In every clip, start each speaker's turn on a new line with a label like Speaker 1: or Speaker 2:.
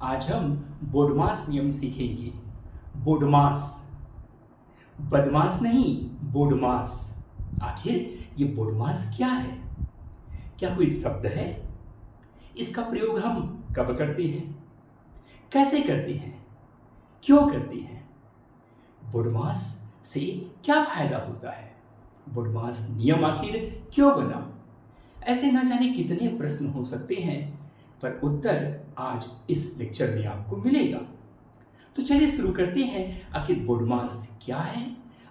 Speaker 1: आज हम बोडमास नियम सीखेंगे। बोडमास, बदमाश नहीं, बोडमास। आखिर ये बोडमास क्या है? क्या कोई शब्द है? इसका प्रयोग हम कब करते हैं, कैसे करते हैं, क्यों करते हैं? बोडमास से क्या फायदा होता है? बोडमास नियम आखिर क्यों बना? ऐसे ना जाने कितने प्रश्न हो सकते हैं, पर उत्तर आज इस लेक्चर में आपको मिलेगा। तो चलिए शुरू करते हैं। आखिर बोडमास क्या है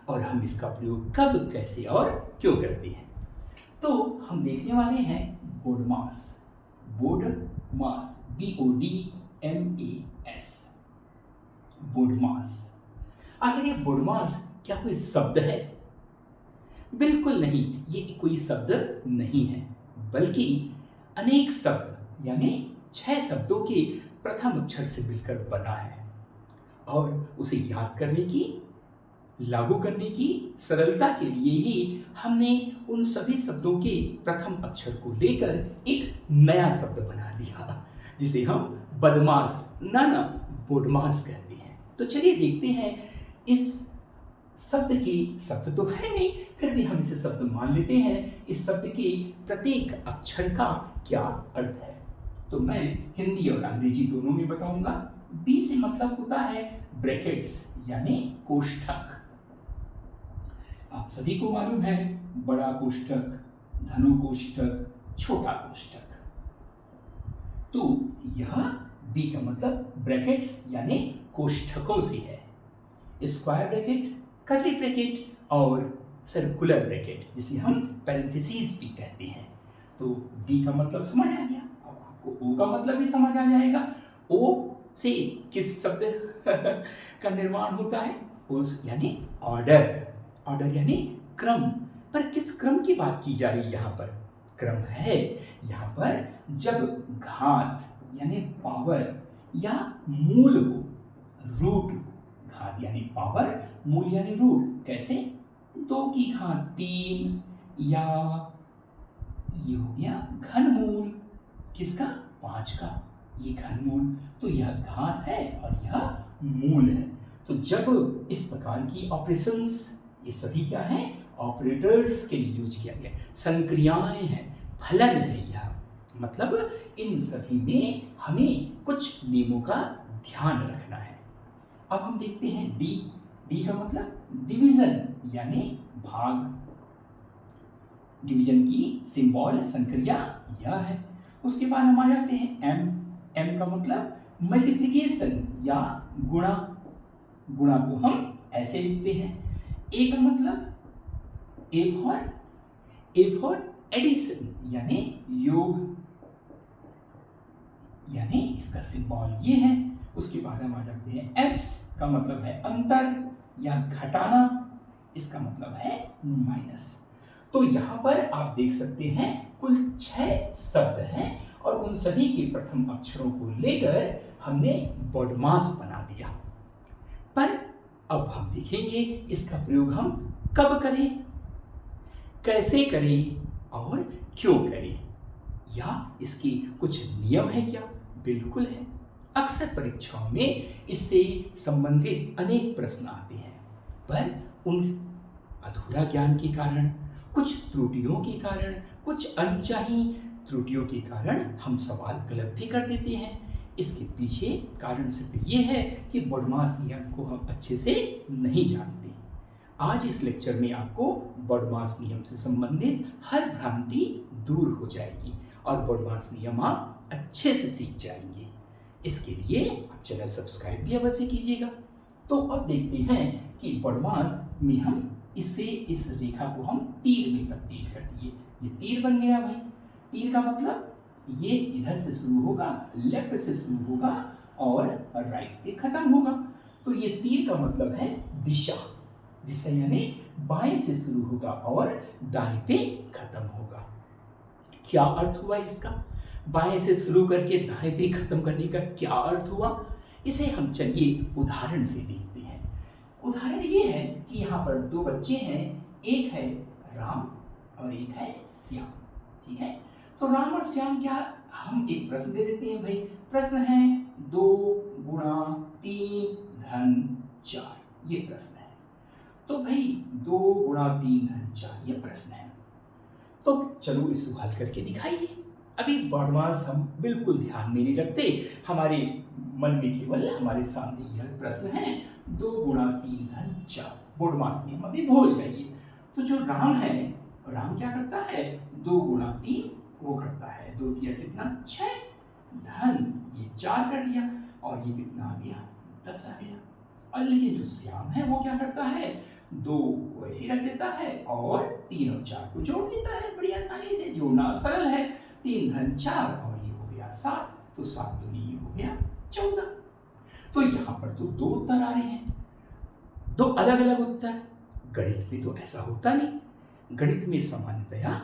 Speaker 1: और हम इसका प्रयोग कब, कैसे और क्यों करते हैं? तो हम देखने वाले हैं बोडमास। BODMAS, BODMAS, BODMAS. आखिर ये बोडमास क्या कोई शब्द है? बिल्कुल नहीं, ये कोई शब्द नहीं है, बल्कि अनेक शब्द यानी 6 शब्दों के प्रथम अक्षर से मिलकर बना है। और उसे याद करने की, लागू करने की सरलता के लिए ही हमने उन सभी शब्दों के प्रथम अक्षर को लेकर एक नया शब्द बना दिया, जिसे हम बदमाश ना बोडमास कहते हैं। तो चलिए देखते हैं, इस शब्द तो है नहीं, फिर भी हम इसे शब्द मान लेते हैं। इस शब्द के प्रत्येक अक्षर का क्या अर्थ है, तो मैं हिंदी और अंग्रेजी दोनों में बताऊंगा। बी से मतलब होता है ब्रैकेट्स यानी कोष्ठक। आप सभी को मालूम है, बड़ा कोष्ठक, धनु कोष्ठक, छोटा कोष्ठक। तो यह बी का मतलब ब्रैकेट्स यानी कोष्ठकों से है। स्क्वायर ब्रैकेट, कर्ली ब्रैकेट और सर्कुलर ब्रैकेट, जिसे हम पैरेंथेसिस भी कहते हैं। तो बी का मतलब समझ आ गया। अब आपको ओ का मतलब भी समझ आ जाएगा। ओ से किस शब्द का निर्माण होता है? उस यानी ऑर्डर। ऑर्डर यानी क्रम। पर किस क्रम की बात की जा रही है यहाँ पर? क्रम है यहाँ पर जब घात यानी पावर या मूल हो, रूट हो। घात यानी पावर, मूल यानी रूट। कैसे? 2 की घात 3, या ये हो गया घनमूल किसका? 5 का, ये घनमूल। तो यह घात है और यह मूल है। तो जब इस प्रकार की ऑपरेशंस, ये सभी क्या है? ऑपरेटर्स के लिए यूज किया गया। संक्रियाएं हैं, फलन है यह। मतलब इन सभी में हमें कुछ नियमों का ध्यान रखना है। अब हम देखते हैं डी। डी का मतलब डिवीजन यानी भाग। डिवीजन की सिंबल, संक्रिया यह है। उसके बाद हम आ जाते हैं एम। एम का मतलब मल्टीप्लिकेशन या गुणा। गुणा को हम ऐसे लिखते हैं। ए का मतलब ए फॉर एडिशन यानी योग, यानी इसका सिंबल ये है। उसके बाद हम आ जाते हैं एस का मतलब है अंतर या घटाना, इसका मतलब है माइनस। तो यहां पर आप देख सकते हैं कुल 6 शब्द हैं और उन सभी के प्रथम अक्षरों को लेकर हमने बोडमास बना दिया। पर अब हम देखेंगे इसका प्रयोग हम कब करें, कैसे करें और क्यों करें, या इसके कुछ नियम है क्या? बिल्कुल है। अक्सर परीक्षाओं में इससे संबंधित अनेक प्रश्न आते हैं, पर उन अधूरा ज्ञान के कारण, कुछ त्रुटियों के कारण, कुछ अनचाही त्रुटियों के कारण हम सवाल गलत भी कर देते हैं। इसके पीछे कारण सिर्फ ये है कि बोडमास नियम को हम अच्छे से नहीं जानते। आज इस लेक्चर में आपको बोडमास नियम से संबंधित हर भ्रांति दूर हो जाएगी और बोडमास नियम आप अच्छे से सीख जाएंगे। इसके लिए आप चैनल सब्सक्राइब भी अवश्य कीजिएगा। तो अब देखते हैं कि बोडमास में हम इसे, इस रेखा को हम तीर में तब्दील कर दिए। ये तीर बन गया भाई। तीर का मतलब ये इधर से शुरू होगा, लेफ्ट से शुरू होगा और राइट पे खत्म होगा। तो ये तीर का मतलब है दिशा। दिशा यानी बाएं से शुरू होगा और दाएं पे खत्म होगा। क्या अर्थ हुआ इसका? बाएं से शुरू करके दाएं पे खत्म करने का क्या अर्थ हुआ? इसे हम चलिए उदाहरण से देखते हैं। उदाहरण ये है कि यहाँ पर 2 बच्चे हैं, एक है राम और एक है श्याम। ठीक है, तो राम और श्याम क्या, हम एक प्रश्न दे देते हैं भाई, प्रश्न है 2 गुणा 3 धन 4, ये प्रश्न है। तो भाई 2 गुणा 3 धन 4 ये प्रश्न है, तो चलो इसको हल करके दिखाइए। अभी बॉडमास हम बिल्कुल ध्यान में नहीं रखते, हमारे मन में केवल हमारे सामने यह प्रश्न है 2 गुणा 3 धन 4, बॉडमास नियम अभी भूल जाइए। तो जो राम है, राम क्या करता है, 2 गुणा 3 वो करता है, 2 तिया कितना 6, धन ये 4 कर दिया, और ये कितना आ गया 10 आ गया। और लेकिन जो श्याम है वो क्या करता है, 2 वैसे रख देता है और 3 और 4 को जोड़ देता है, बड़ी आसानी से जोड़ना सरल है। 3 धन 4 और ये हो गया 7, तो 7 दूनी ये हो गया 14। तो यहाँ पर तो 2 उत्तर आ रहे हैं, 2 अलग अलग उत्तर। गणित में तो ऐसा होता नहीं, गणित में सामान्यतया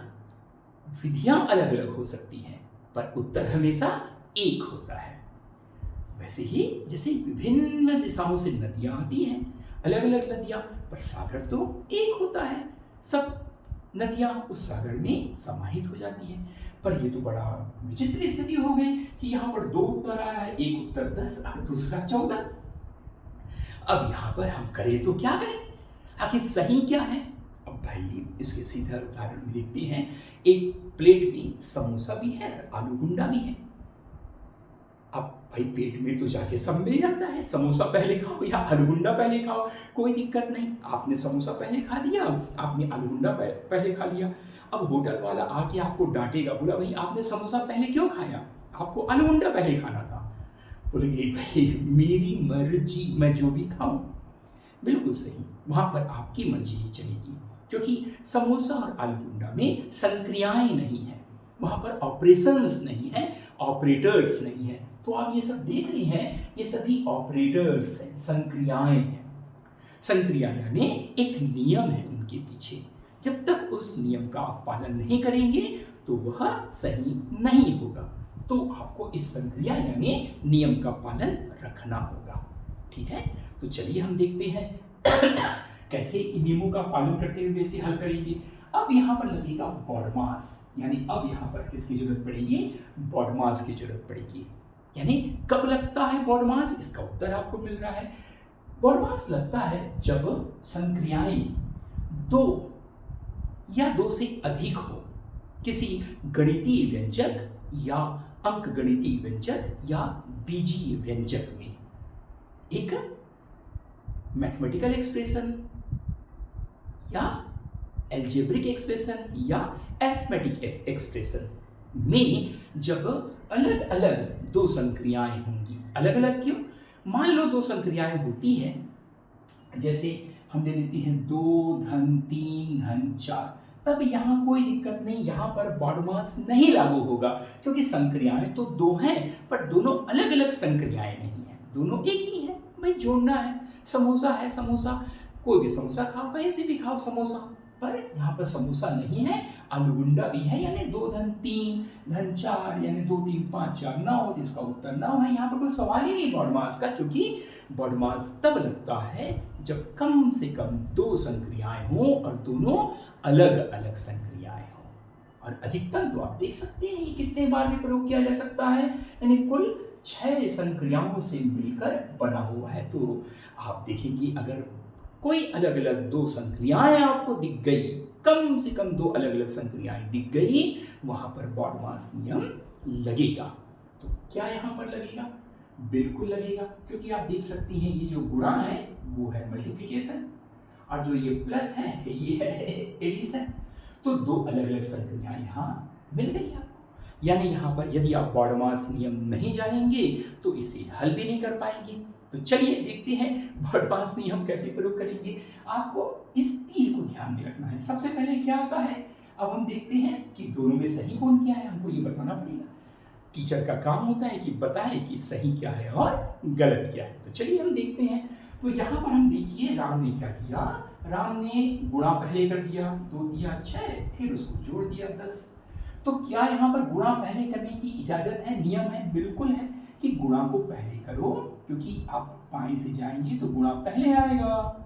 Speaker 1: विधियां अलग अलग हो सकती हैं पर उत्तर हमेशा एक होता है। वैसे ही जैसे विभिन्न दिशाओं से नदियां आती हैं, अलग अलग नदियां, पर सागर तो एक होता है, सब नदियां उस सागर में समाहित हो जाती हैं। पर ये तो बड़ा विचित्र स्थिति हो गई कि यहाँ पर 2 उत्तर आ रहा है, एक उत्तर 10 और दूसरा 14। अब यहाँ पर हम करें तो क्या करें, आखिर सही क्या है। अब भाई इसके सीधा उदाहरण में देखते हैं, एक प्लेट में समोसा भी है, आलू गुंडा भी है। अब भाई पेट में तो जाके सब मिल जाता है, समोसा पहले खाओ या आलू गुंडा पहले खाओ, कोई दिक्कत नहीं। आपने समोसा पहले खा लिया, आपने आलू गुंडा पहले खा लिया। अब होटल वाला आके आपको डांटेगा, बोला भाई आपने समोसा पहले क्यों खाया, आपको आलू गुंडा पहले खाना था। बोलेंगे भाई मेरी मर्जी, मैं जो भी खाऊं। बिल्कुल सही, वहां पर आपकी मर्जी ही चलेगी, क्योंकि समोसा और आलू गुंडा में संक्रियाएं नहीं है, वहां पर ऑपरेशंस नहीं है, ऑपरेटर्स नहीं है। तो आप ये सब देख रही हैं, ये सभी ऑपरेटर्स हैं, संक्रियाएं हैं। संक्रिया यानी एक नियम है उनके पीछे, जब तक उस नियम का आप पालन नहीं करेंगे तो वह सही नहीं होगा। तो आपको इस संक्रिया यानी नियम का पालन रखना होगा, ठीक है। तो चलिए हम देखते हैं कैसे इन नियमों का पालन करते हुए इसे हल करेंगे। अब यहाँ पर लगेगा बॉडमास, यानी अब यहाँ पर किसकी जरूरत पड़ेगी, बॉडमास की जरूरत पड़ेगी। यानी कब लगता है बॉडमास, इसका उत्तर आपको मिल रहा है। बॉडमास लगता है जब संक्रियाएं 2 या 2 से अधिक हो, किसी गणितीय व्यंजक या अंक गणितीय व्यंजक या बीजीय व्यंजक में। एक मैथमेटिकल एक्सप्रेशन या एल्जेब्रिक एक्सप्रेशन या अरिथमेटिक एक्सप्रेशन में जब अलग अलग 2 संक्रियाएं होंगी। अलग अलग क्यों, मान लो 2 संक्रियाएं होती हैं, जैसे हम ले लेते हैं 2 धन 3 धन 4, तब यहाँ कोई दिक्कत नहीं, यहाँ पर बॉडमास नहीं लागू होगा, क्योंकि संक्रियाएं तो 2 हैं पर दोनों अलग अलग संक्रियाएं नहीं हैं, दोनों एक ही है। भाई जोड़ना है, समोसा है, समोसा कोई भी समोसा खाओ, कहीं से भी खाओ समोसा, पर यहाँ पर समोसा नहीं है, आलू गुंडा भी है, यानी 2 धन 3 धन 4 यानी 2 3 5 4 9, तो इसका उत्तर 9 है। यहाँ पर कोई सवाल ही नहीं बॉडमास का, क्योंकि बॉडमास तब लगता है जब कम से कम 2 संक्रियाएं हों और दोनों अलग अलग संक्रियाएं हों। और अधिकतम तो आप देख सकते हैं ये कितने बार भी प्रयोग किया जा सकता है, यानी कुल 6 संक्रियाओं से मिलकर बना हुआ है। तो आप देखेंगे अगर कोई अलग अलग 2 संक्रियाएं आपको दिख गई, कम से कम 2 अलग अलग संक्रियाएं दिख गई, वहां पर बॉडमास नियम लगेगा। तो क्या यहां पर लगेगा, बिल्कुल लगेगा, क्योंकि आप देख सकती हैं ये जो गुणा है वो है मल्टीप्लिकेशन और जो ये प्लस है ये है एडिशन। तो 2 अलग अलग संक्रियाएं यहाँ मिल गई आपको। यानी यहाँ पर यदि आप बॉडमास नियम नहीं जानेंगे तो इसे हल भी नहीं कर पाएंगे। तो चलिए देखते हैं बॉडमास नियम कैसे प्रयोग करेंगे। आपको इस तीर को ध्यान में रखना है। सबसे पहले क्या होता है, अब हम देखते हैं कि दोनों में सही कौन क्या है, हमको ये बताना पड़ेगा। टीचर का काम होता है कि बताएं कि सही क्या है और गलत क्या है। तो चलिए हम देखते हैं। तो यहाँ पर हम देखिए राम ने क्या किया, राम ने गुणा पहले कर दिया, 2 दिया 6, फिर उसको जोड़ दिया 10। तो क्या यहाँ पर गुणा पहले करने की इजाजत है, नियम है? बिल्कुल है कि गुणा को पहले करो, क्योंकि आप बाएं से जाएंगे तो गुणा पहले आएगा,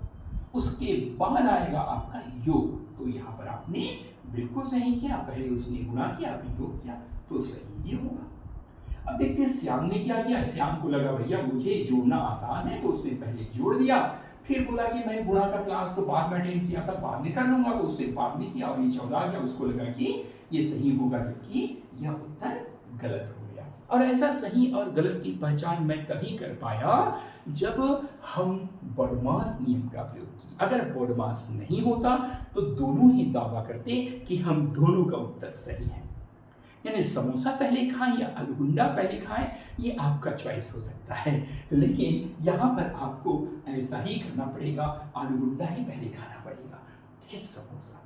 Speaker 1: उसके बाद आएगा आपका योग। तो यहाँ पर आपने बिल्कुल सही किया, पहले उसने गुणा किया फिर योग किया, तो सही ये होगा। अब देखते हैं श्याम ने क्या किया। श्याम को लगा भैया मुझे जोड़ना आसान है, तो उसने पहले जोड़ दिया, फिर बोला कि मैं गुणा का क्लास तो बाद में अटेंड किया था, बाद में कर लूंगा, तो उसने बाद में किया और ये 14 आ गया। उसको लगा कि ये सही होगा, जबकि यह उत्तर गलत हो गया। और ऐसा सही और गलत की पहचान मैं तभी कर पाया जब हम बॉडमास नियम का प्रयोग किया। अगर बॉडमास नहीं होता तो दोनों ही दावा करते कि हम दोनों का उत्तर सही है। यानी समोसा पहले खाएं या आलूगुंडा पहले खाएं, ये आपका चॉइस हो सकता है, लेकिन यहाँ पर आपको ऐसा ही करना पड़ेगा, आलूगुंडा ही पहले खाना पड़ेगा, फिर समोसा।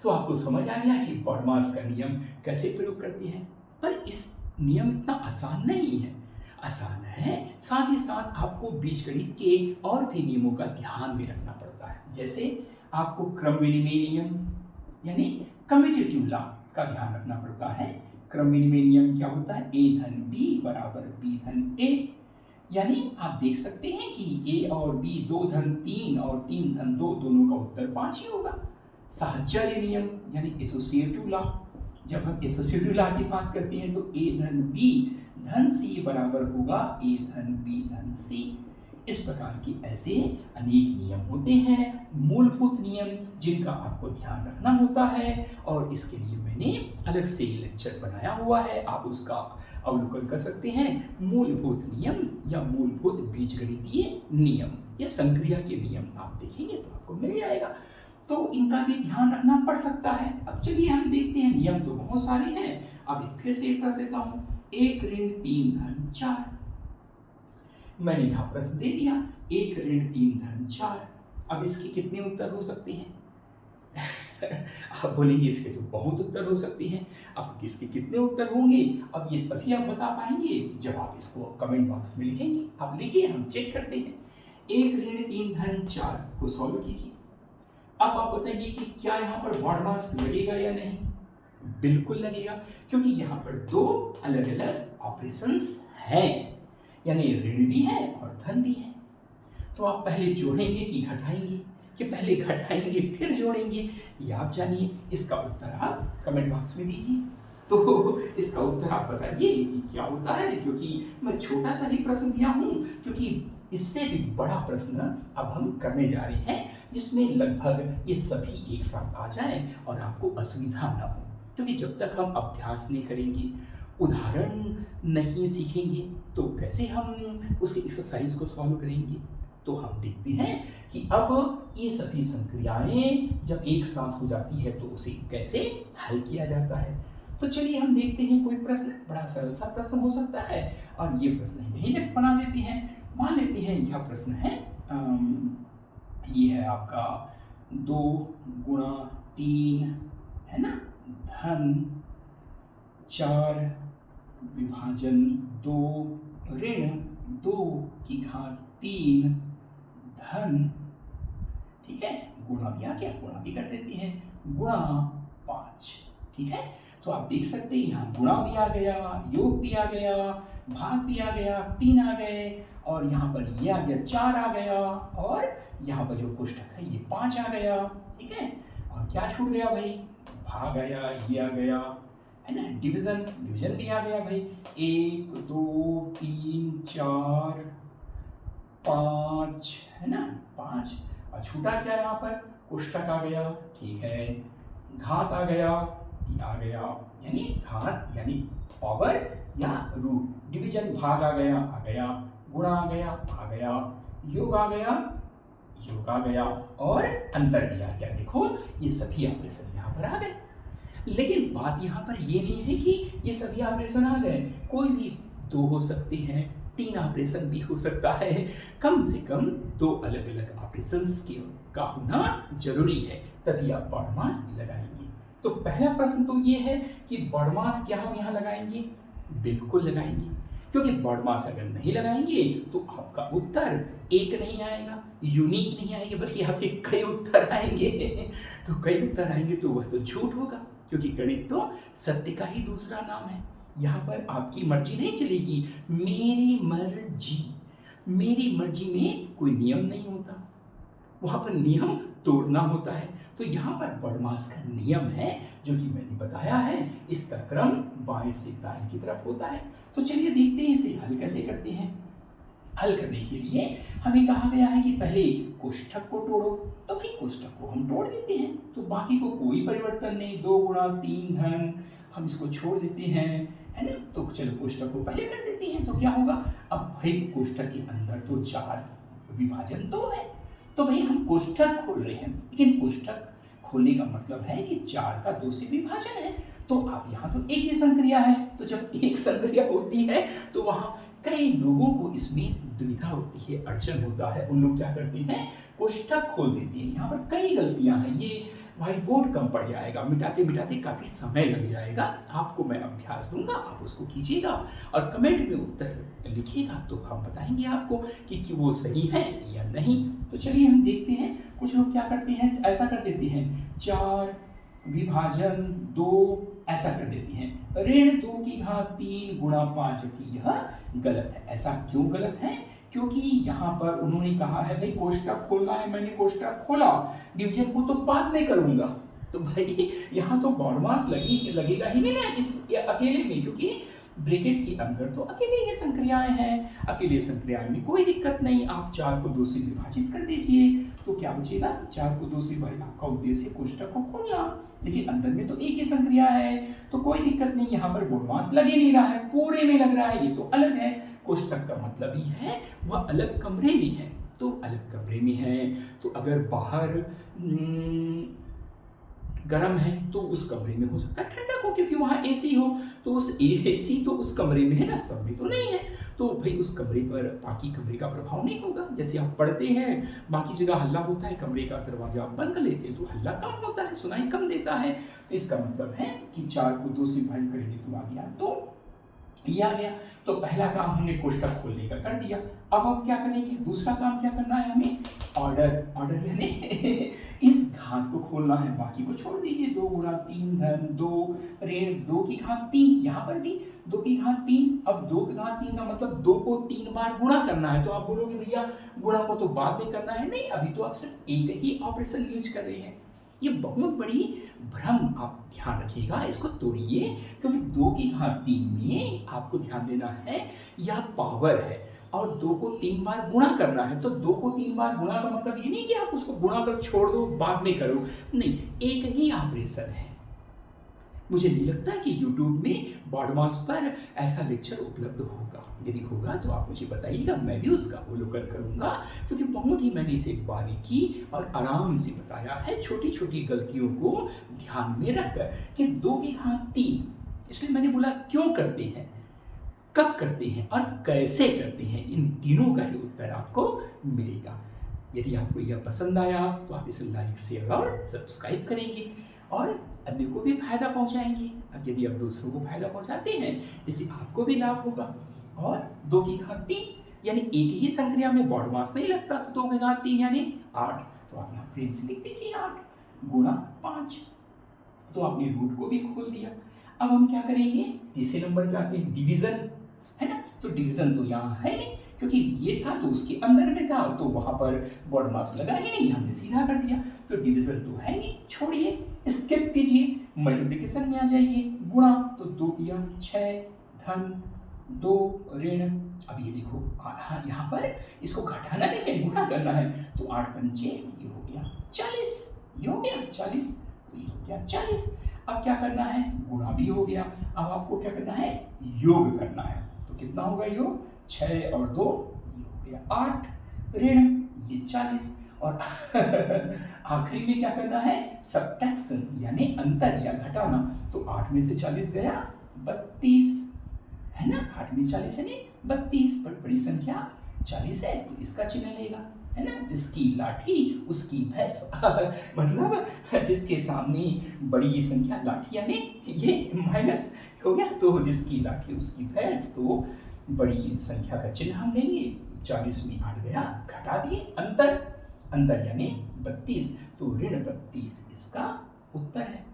Speaker 1: तो आपको समझ आ गया कि बॉडमास का नियम कैसे प्रयोग करते हैं। पर इस नियम इतना आसान नहीं है, आसान है, साथ ही साथ आपको बीजगणित के और भी नियमों का ध्यान में रखना पड़ता है। जैसे आपको क्रम विनिमय नियम यानी कम्यूटेटिव लॉ का ध्यान रखना पड़ता है। क्रम विनिमय नियम क्या होता है? ए धन बी बराबर बी धन ए। यानी आप देख सकते हैं कि ए और बी 2 धन 3 और 3 धन 2 दोनों का उत्तर 5 ही होगा। साहचर्य नियम यानी एसोसिएटिव लॉ, जब हम एसोसिएटिव लॉ की बात करते हैं तो ए धन बी धन सी बराबर होगा ए धन बी धन सी। इस प्रकार की ऐसे अनेक नियम होते हैं, मूलभूत नियम, जिनका आपको ध्यान रखना होता है। और इसके लिए मैंने अलग से लेक्चर बनाया हुआ है, आप उसका अवलोकन कर सकते हैं। मूलभूत नियम या मूलभूत बीजगणितीय नियम या संक्रिया के नियम आप देखेंगे तो आपको मिल जाएगा, तो इनका भी ध्यान रखना पड़ सकता है। अब चलिए हम देखते हैं, नियम तो बहुत सारे हैं। अब एक फिर से कर देता हूँ, 1 ऋण 3 धन 4। मैंने यहाँ प्रश्न दे दिया 1 ऋण 3 धन 4। अब इसके कितने उत्तर हो सकते हैं? आप बोलेंगे इसके तो बहुत उत्तर हो सकते हैं। अब इसके कितने उत्तर होंगे, अब ये तभी आप बता पाएंगे जब आप इसको कमेंट बॉक्स में लिखेंगे। आप लिखिए, हम चेक करते हैं। 1 ऋण 3 धन 4 को सॉल्व कीजिए। अब आप बताइए कि क्या यहाँ पर बॉडमास लगेगा या नहीं? बिल्कुल लगेगा, क्योंकि यहाँ पर 2 अलग अलग ऑपरेशंस हैं, यानी ऋण भी है और धन भी है। तो आप पहले जोड़ेंगे कि घटाएंगे, कि पहले घटाएंगे फिर जोड़ेंगे, ये आप जानिए। इसका उत्तर आप कमेंट बॉक्स में दीजिए। तो इसका उत्तर आप बताइए कि क्या होता है, क्योंकि मैं छोटा सा ही प्रश्न दिया हूँ, क्योंकि इससे भी बड़ा प्रश्न अब हम करने जा रहे हैं, जिसमें लगभग ये सभी एक साथ आ जाएं और आपको असुविधा न हो। क्योंकि जब तक हम अभ्यास नहीं करेंगे, उदाहरण नहीं सीखेंगे, तो कैसे हम उसकी एक्सरसाइज को सॉल्व करेंगे। तो हम देखते हैं कि अब ये सभी संक्रियाएं जब एक साथ हो जाती है तो उसे कैसे हल किया जाता है। तो चलिए हम देखते हैं कोई प्रश्न, बड़ा सरल सा प्रश्न हो सकता है, और ये प्रश्न यही बना देते हैं। मान लेते हैं यह प्रश्न है, ये है आपका 2 गुणा 3 है ना, धन 4 विभाजन 2 ऋण 2 की घात 3 धन, ठीक है, गुणा भी आ गया, गुणा भी कर देते हैं, गुणा 5। ठीक है, तो आप देख सकते हैं यहाँ गुणा भी आ गया, योग भी आ गया, भाग भी आ गया, 3 आ गए, और यहाँ पर ये आ गया 4 आ गया, और यहाँ पर जो कोष्ठक है ये 5 आ गया। ठीक है, और क्या छूट गया भाई? भाग आया, ये आ गया, है ना, डिवीजन, डिवीजन भी आ गया भाई, 1 2 3 4 5 है ना, 5, और छूटा क्या यहाँ पर? कोष्ठक आ गया। ठीक है, घात आ गया, ये आ गया, यानी घात यानी पावर या रूट, डिवीजन भाग आ गया, गुणा आ गया, योग आ गया, और अंतर भी आ गया। देखो ये सभी ऑपरेशन यहाँ पर आ गए। लेकिन बात यहाँ पर ये नहीं है कि ये सभी ऑपरेशन आ गए, कोई भी 2 हो सकते हैं, 3 ऑपरेशन भी हो सकता है, कम से कम 2 अलग अलग ऑपरेशंस का होना जरूरी है, तभी आप बॉडमास लगाएंगे। तो पहला प्रश्न तो ये है कि बॉडमास क्या हम यहाँ लगाएंगे? बिल्कुल लगाएंगे, क्योंकि बॉडमास अगर नहीं लगाएंगे तो आपका उत्तर एक नहीं आएगा, यूनिक नहीं आएगा, बल्कि आपके कई उत्तर आएंगे। तो कई उत्तर आएंगे तो वह तो झूठ होगा, क्योंकि गणित तो सत्य का ही दूसरा नाम है। यहाँ पर आपकी मर्जी नहीं चलेगी, मेरी मर्जी में कोई नियम नहीं होता। वहाँ पर नियम तोड़ना होता है। तो यहाँ पर बॉडमास का नियम है जो कि मैंने बताया है, इसका क्रम बाएं से दाएं की तरफ होता है। तो चलिए देखते हैं इसे हल कैसे करते हैं। हल करने के लिए हमें कहा गया है कि पहले कोष्ठक को तोड़ो, तो भाई कोष्ठक को हम तोड़ देते हैं, तो बाकी को कोई परिवर्तन नहीं, 2 गुणा 3 धन, हम इसको छोड़ देते हैं, है ना। तो चलो कोष्ठक को पहले कर देते हैं, तो क्या होगा, अब भाई कोष्ठक के अंदर तो 4 विभाजन 2 है, तो भाई हम कोष्ठक खोल रहे हैं, लेकिन कोष्ठक खोलने का मतलब है कि 4 का 2 से विभाजन है। तो अब यहाँ तो एक ही संक्रिया है, तो जब एक संक्रिया होती है तो वहां कई लोगों को इसमें दुविधा होती है, अड़चन होता है। उन लोग क्या करते हैं, कोष्ठक खोल देते हैं। यहाँ पर कई गलतियां हैं, ये व्हाइट बोर्ड कम पड़ जाएगा, मिटाते मिटाते काफी समय लग जाएगा। आपको मैं अभ्यास दूंगा, आप उसको कीजिएगा और कमेंट में उत्तर लिखिएगा, तो हम बताएंगे आपको कि वो सही है या नहीं। तो चलिए हम देखते हैं। कुछ लोग क्या करते हैं, ऐसा कर देते हैं, 4 विभाजन 2 ऐसा कर देते हैं, ऋण 2 की घात 3 गुणा 5, जबकि यह गलत है। ऐसा क्यों गलत है, क्योंकि यहाँ पर उन्होंने कहा है भाई कोष्ठक खोलना है, मैंने कोष्ठक खोला, डिवीजन को तो बाद में करूंगा, तो भाई यहाँ तो बॉडमास लगेगा ही नहीं ना इस अकेले में, क्योंकि ब्रैकेट के अंदर तो अकेले ही संक्रियाएं हैं। अकेले संक्रियाएं में कोई दिक्कत नहीं, आप 4 को 2 से विभाजित कर दीजिए, तो क्या बचेगा, 4 को 2 से, भाई आपका उद्देश्य कोष्ठक को खोलना, लेकिन अंदर में तो एक ही संक्रिया है, तो कोई दिक्कत नहीं। यहाँ पर बॉडमास लग ही नहीं रहा है, पूरे में लग रहा है, ये तो अलग है। कोष्ठक का मतलब ही है वह अलग कमरे में है, तो अलग कमरे में है, तो अगर बाहर गर्म है तो उस कमरे में हो सकता है ठंडक हो, क्योंकि वहां एसी हो, तो उस एसी तो उस कमरे में है ना, सब में तो नहीं है, तो भाई उस कमरे पर बाकी कमरे का प्रभाव नहीं होगा। जैसे आप पढ़ते हैं, बाकी जगह हल्ला होता है, कमरे का दरवाजा आप बंद कर लेते हैं तो हल्ला कम होता है, सुनाई कम देता है। तो इसका मतलब है कि 4 को 2 से विभाजित करेंगे तो आ गया, तो ये आ गया। तो पहला काम हमने कोष्ठक खोलने का कर दिया। अब हम क्या करेंगे, दूसरा काम क्या करना है हमें, ऑर्डर यानी इस घात को खोलना है, बाकी को छोड़ दीजिए। 2 गुणा 3 धन 2 ऋण 2 की घात 3, यहाँ पर भी 2 की घात 3। अब 2 की घात 3 का मतलब 2 को 3 बार गुणा करना है, तो आप बोलोगे भैया गुणा को तो बाद में करना है, नहीं, अभी तो आप सिर्फ एक ही ऑपरेशन यूज कर रहे हैं। ये बहुत बड़ी भ्रम, आप ध्यान रखिएगा, इसको तोड़िए, क्योंकि 2 की घात 3 में आपको ध्यान देना है यह पावर है और 2 को 3 बार गुणा करना है। तो 2 को 3 बार गुणा का मतलब ये नहीं कि आप उसको गुणा कर छोड़ दो, बाद में करो, नहीं, एक ही ऑपरेशन है। मुझे नहीं लगता कि YouTube में बॉडमास पर ऐसा लेक्चर उपलब्ध होगा, यदि होगा तो आप मुझे बताइएगा, मैं भी उसका अवलोकन करूंगा, क्योंकि बहुत ही मैंने इसे बारीकी और आराम से बताया है, छोटी छोटी गलतियों को ध्यान में रखकर, कि 2 की घात 3, इसलिए मैंने बोला क्यों करते हैं, कब करते हैं और कैसे करते हैं, इन तीनों का ही उत्तर आपको मिलेगा। यदि आपको यह पसंद आया तो आप इसे लाइक, शेयर और सब्सक्राइब करेंगे और अन्य को भी फायदा पहुंचाएंगे। अब यदि आप दूसरों को फायदा पहुंचाते हैं, इससे आपको भी लाभ होगा। और 2 की घात 3 यानी एक ही संक्रिया में बॉडमास नहीं लगता, तो 2 की घात 3 यानी 8, तो आप यहाँ प्रेम से लिख दीजिए 8 गुणा 5, तो आपने रूट को भी खोल दिया। अब हम क्या करेंगे, तीसरे नंबर पे आते हैं, डिवीजन, है ना। तो डिवीजन तो यहाँ है नहीं, क्योंकि ये था तो उसके अंदर में था, तो वहां पर बॉडमास लगा ही नहीं, हमने सीधा कर दिया, तो डिवीजन तो है नहीं, छोड़िए, स्किप कीजिए, मल्टीप्लिकेशन में आ जाइए। गुणा, तो 2 दिया 6 धन 2 ऋण, अब ये देखो यहाँ पर इसको घटाना नहीं है, गुणा करना है, तो 8 पंचे ये हो गया 40, ये हो गया 40, तो ये हो गया 40। अब क्या करना है, गुणा भी हो गया, अब आपको क्या करना है, योग करना है, तो कितना होगा योग, 6 और 2 ये हो गया 8, ऋण ये 40, और आखिरी में क्या करना है, सब्ट्रैक्शन यानी अंतर या घटाना, तो 8 में से 40 गया 32, है ना, 8 में 40 यानी 32, पर बड़ी संख्या 40 है, तो इसका चिन्ह लेगा, है ना, जिसकी लाठी उसकी भैंस मतलब जिसके सामने बड़ी संख्या लाठी यानी ये माइनस हो गया, तो जिसकी लाठी उसकी भैंस, तो बड़ी संख्या का चिन्ह हम लेंगे, 40 में 8 गया, घटा दिए, अंतर यानी 32, तो ऋण 32 इसका उत्तर है।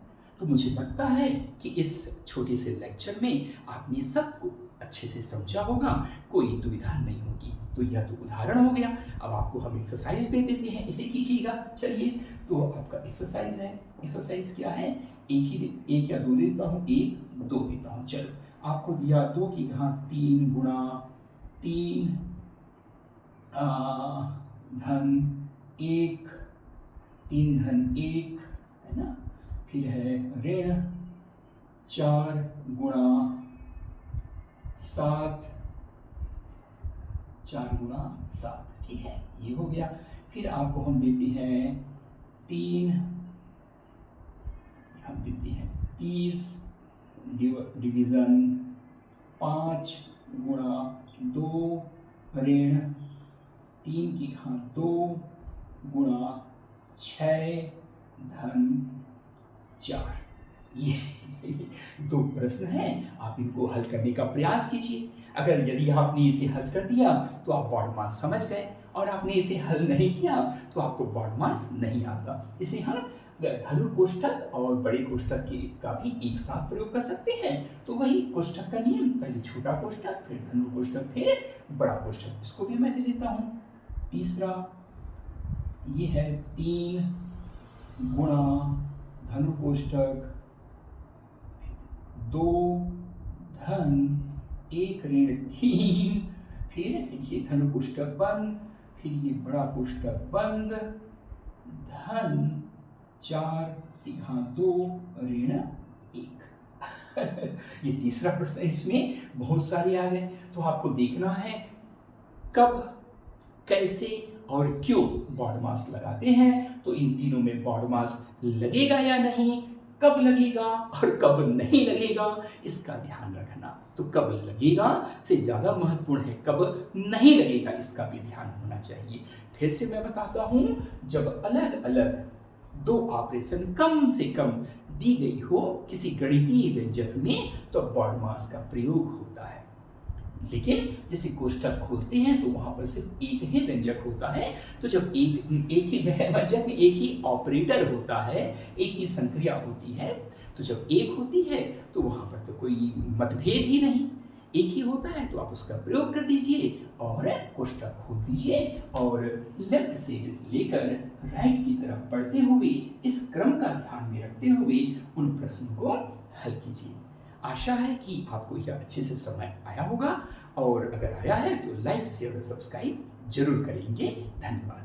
Speaker 1: तो मुझे लगता है कि इस छोटे से लेक्चर में आपने सबको अच्छे से समझा होगा, कोई दुविधा नहीं होगी। तो यह तो उदाहरण हो गया, अब आपको हम एक्सरसाइज दे देते हैं, इसे कीजिएगा। चलिए, तो तो आपका एक्सरसाइज है। एक्सरसाइज क्या है, एक या दो देता हूँ, एक दो देता हूँ। चलो आपको दिया 2 की घात 3 गुणा 3 धन 1, 3 धन 1 है ना, फिर है ऋण 4 गुणा 7, 4 गुणा 7, ठीक है, ये हो गया। फिर आपको हम देते हैं 3, हम देते हैं 30 डिवीजन 5 गुणा 2 ऋण 3 की घात 2 गुणा 6 धन 4। ये 2 प्रश्न हैं, आप इनको हल करने का प्रयास कीजिए। अगर यदि आपने इसे हल कर दिया तो आप बॉड मास समझ गए, और आपने इसे हल नहीं किया तो आपको बॉड मास नहीं आता। इसे हम घन कोष्ठक और बड़े कोष्ठक का भी एक साथ प्रयोग कर सकते हैं। तो वही कोष्ठक का नियम, पहले छोटा कोष्ठक, फिर धन कोष्ठक, फिर बड़ा कोष्ठक। इसको भी मैं दे देता हूँ। तीसरा ये है 3 गुणा धन कोष्ठक 2 धन 1 ऋण 3, फिर ये धन कोष्ठक बंद, फिर ये बड़ा कोष्ठक बंद, धन 4 की घात 2 ऋण 1। ये तीसरा प्रश्न, इसमें बहुत सारे आ गए, तो आपको देखना है कब, कैसे और क्यों बॉड मास लगाते हैं। तो इन तीनों में बॉड मास लगेगा या नहीं, कब लगेगा और कब नहीं लगेगा, इसका ध्यान रखना। तो कब लगेगा से ज्यादा महत्वपूर्ण है कब नहीं लगेगा, इसका भी ध्यान होना चाहिए। फिर से मैं बताता हूं, जब अलग अलग 2 ऑपरेशन कम से कम दी गई हो किसी गणितीय व्यंजक में, तो बॉड मास का प्रयोग होता है। लेकिन जैसे कोष्ठक खोलते हैं तो वहां पर सिर्फ एक ही व्यंजक होता है। तो जब एक ही व्यंजक में एक ही ऑपरेटर होता है, एक ही संक्रिया होती है, तो जब एक होती है तो वहां पर तो कोई मतभेद ही नहीं, एक ही होता है, तो आप उसका प्रयोग कर दीजिए और कोष्ठक खोल दीजिए और लेफ्ट से लेकर राइट की तरफ बढ़ते हुए इस क्रम का ध्यान में रखते हुए उन प्रश्नों को हल कीजिए। आशा है कि आपको यह अच्छे से समझ आया होगा, और अगर आया है तो लाइक शेयर और सब्सक्राइब जरूर करेंगे। धन्यवाद।